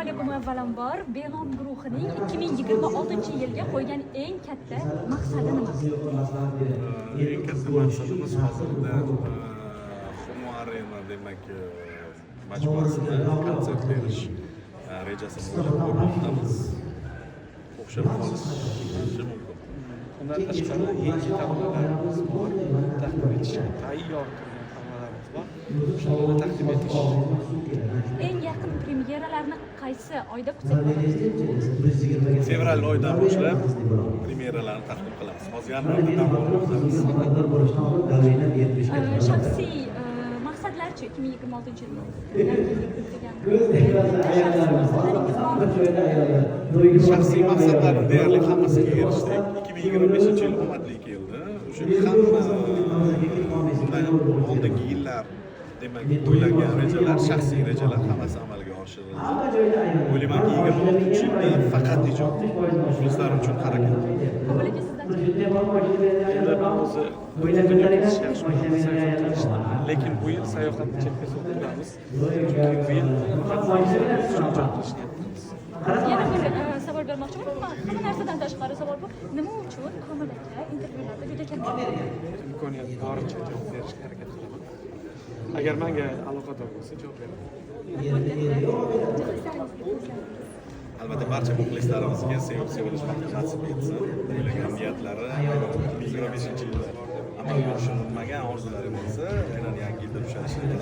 alaykum avvalambor. Benom guruhining 2026-yilga qo'ygan eng katta maqsadi nima? Eng katta maqsadimiz hozirda Humo Arena demak majmuasida konsert berish rejasini o'ylab ko'rmoqdamiz. O'xshab qolishi mumkin. Undan tashqari yangi tablolarimiz bor. Taqdim etishga tayyor turgan tablolarimiz bor. O'shalarni taqdim etish. Eng yaqin premyeralarni qaysi oyda kutsak bo'ladi? Fevral oyidan boshlab premyeralarni taqdim qilamiz. Hozir yanvarda dam olamiz. Shaxsiy maqsadlarchi 2026-yilda? Shaxsiy maqsadlarning deyarli hammasiga erishdik. 2025-yil omadli keldi. O'sha bundan oldingi yillar demak o'ylangan rejalar, shaxsiy rejalar hammasi amalga oshirildi. O'ylaymanki 26-yilda faqat ijod muxlislarim uchun harakat. Avvaliga sizdan Endi o'zi dunyo kezishga sayohat qilishni, lekin bu yil sayohatni chetga suramiz. Chunki bu yil faqat ijod qilishni yapamiz. yana bir savol bermoqchiman. Hamma narsadan tashqari savol bu. Nima uchun Komil aka intervyularda juda katta Imkoniyat boricha javob berishga harakat qilaman. Agar menga aloqador bo'lsa javob beraman. Albatta barcha muxlislarimizga sevib sevilish baxti nasib etsin. O'ylagan niyatlari 2025-yilda amalga oshirilmagan orzulari bo'lsa, aynan yangi yilda ushalishini